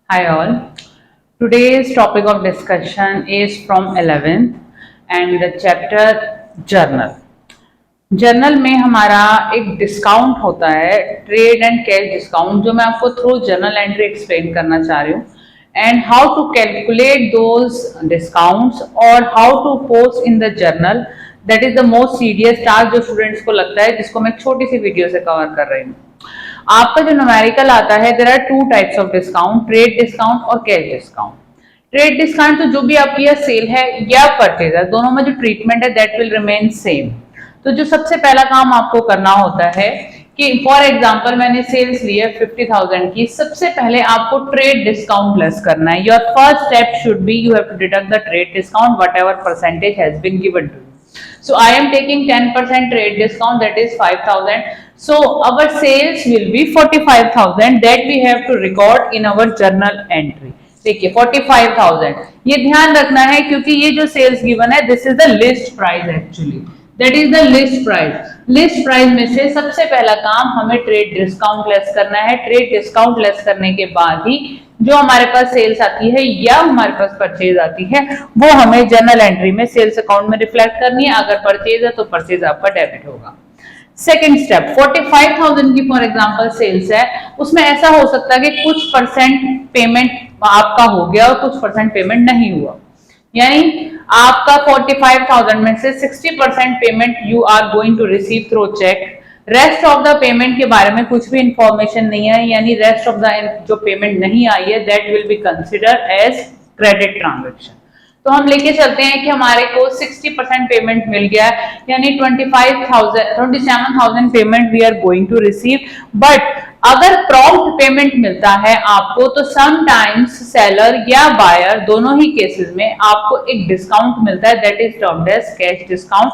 Hi all. Today's topic of discussion is from 11th and the chapter journal. Journal में हमारा एक discount होता है, ट्रेड एंड कैश डिस्काउंट, जो मैं आपको थ्रू जर्नल एंट्री एक्सप्लेन करना चाह रही हूँ and how to calculate those discounts और how to post in the journal. That is the most serious task जो स्टूडेंट्स को लगता है, जिसको मैं एक छोटी सी वीडियो से कवर कर रही हूँ. आपका जो न्यूमेरिकल आता है, there are two types of discount, trade discount और कैश डिस्काउंट. ट्रेड डिस्काउंट तो जो भी आपकी सेल है या परचेज है, दोनों में जो ट्रीटमेंट है दैट विल रिमेन सेम. तो जो सबसे पहला काम आपको करना होता है कि फॉर एग्जांपल मैंने सेल्स ली है 50,000 की, सबसे पहले आपको ट्रेड डिस्काउंट लेस करना है. Your first step should be you have to deduct the trade discount whatever percentage has been given to. So I am taking 10% trade discount, that is 5,000. So our sales will be 45,000 that we have to record in our journal entry. देखिए 45,000 ये ध्यान रखना है क्योंकि ये जो sales given है this is the list price actually. That is the list price. List price में से सबसे पहला काम हमें ट्रेड डिस्काउंट लेस करना है. ट्रेड डिस्काउंट लेस करने के बाद ही जो हमारे पास सेल्स आती है या हमारे पास परचेज आती है वो हमें जर्नल एंट्री में सेल्स अकाउंट में रिफ्लेक्ट करनी है. अगर परचेज है तो परचेज आपका डेबिट होगा. सेकेंड स्टेप, 45,000 की फॉर एग्जांपल सेल्स है, उसमें ऐसा हो सकता है कि कुछ परसेंट पेमेंट आपका हो गया और कुछ परसेंट पेमेंट नहीं हुआ. यानी आपका 45,000 में से 60% payment you are going to receive through cheque. Rest of the payment के बारे में कुछ भी इंफॉर्मेशन नहीं है, यानी रेस्ट ऑफ द जो पेमेंट नहीं आई है that will be consider as credit transaction. तो हम लेके चलते हैं कि हमारे को 60% पेमेंट मिल गया, यानी 27,000 payment we are going to receive. But अगर प्रॉम्प्ट पेमेंट मिलता है आपको तो समटाइम्स सेलर या बायर दोनों ही केसेस में आपको एक डिस्काउंट मिलता है, that is termed as cash discount,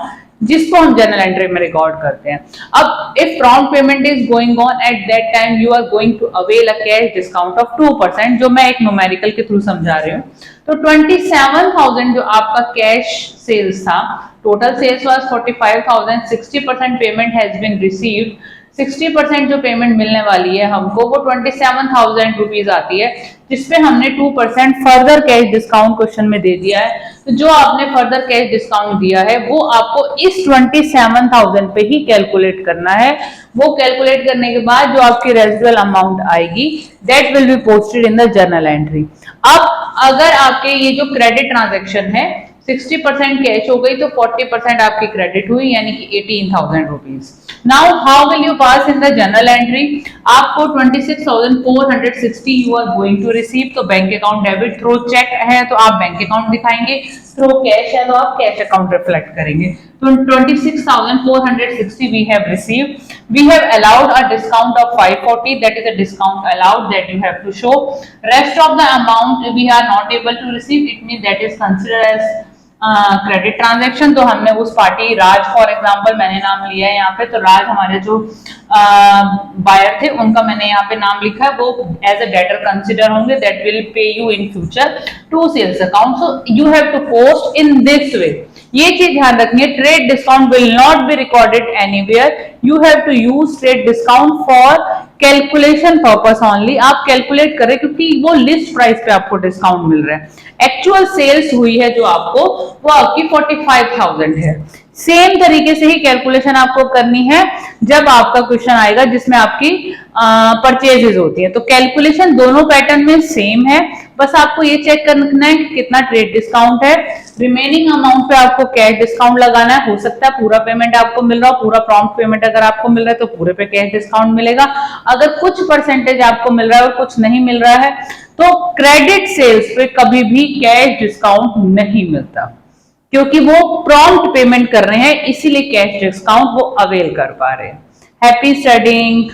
जिसको हम जर्नल एंट्री में रिकॉर्ड करते हैं. अब if prompt payment is going on at that time you are going to avail a cash discount of 2%, जो मैं एक न्यूमेरिकल के थ्रू समझा रही हूँ. तो 27,000 जो आपका कैश सेल्स था, total sales was 45,000, 60% payment has been received. 60% जो पेमेंट मिलने वाली है हमको वो 27,000 रुपीज आती है, जिसपे हमने 2% फर्दर कैश डिस्काउंट क्वेश्चन में दे दिया है. तो जो आपने फर्दर कैश डिस्काउंट दिया है वो आपको इस 27,000 पे ही कैलकुलेट करना है. वो कैलकुलेट करने के बाद जो आपकी रेजिडुअल अमाउंट आएगी that will be posted in the journal entry. अब अगर आपके ये जो क्रेडिट ट्रांजेक्शन है 60% कैश हो गई तो 40% आपकी क्रेडिट हुई, यानी कि 18,000 rupees. Now how will you pass in the journal entry? आपको 26,460 you are going to receive. तो bank account debit, through cheque है तो आप बैंक अकाउंट दिखाएंगे, थ्रू कैश है तो आप कैश अकाउंट रिफ्लेक्ट करेंगे. तो 26,460 we have received. We have allowed a discount of 540, that is a discount allowed that you have to show. Rest of the amount we are not able to receive, it means that is considered as credit transaction. तो हमने उस party Raj for example मैंने नाम लिया है यहाँ पे, तो राज हमारे जो बायर थे उनका मैंने यहाँ पे नाम लिखा है, वो एज अ डेटर कंसिडर होंगे, that will pay you in future to sales account. So you have to post in this way. ये चीज ध्यान रखनी है, trade discount will not be recorded anywhere. You have to use trade discount for calculation purpose only. आप calculate करें क्योंकि वो list price पे आपको डिस्काउंट मिल रहा है. एक्चुअल सेल्स हुई है जो आपको वो आपकी 45,000 है. सेम तरीके से ही कैलकुलेशन आपको करनी है जब आपका क्वेश्चन आएगा जिसमें आपकी परचेजेस होती है. तो कैलकुलेशन दोनों पैटर्न में सेम है, बस आपको ये चेक करना है कि कितना ट्रेड डिस्काउंट है. रिमेनिंग अमाउंट पे आपको कैश डिस्काउंट लगाना है. हो सकता है पूरा पेमेंट आपको मिल रहा हो, पूरा प्रॉम्प्ट पेमेंट अगर आपको मिल रहा है तो पूरे पे कैश डिस्काउंट मिलेगा. अगर कुछ परसेंटेज आपको मिल रहा है और कुछ नहीं मिल रहा है तो क्रेडिट सेल्स पे कभी भी कैश डिस्काउंट नहीं मिलता, क्योंकि वो प्रॉम्प्ट पेमेंट कर रहे हैं, इसीलिए कैश डिस्काउंट वो अवेल कर पा रहे हैं. Happy studying.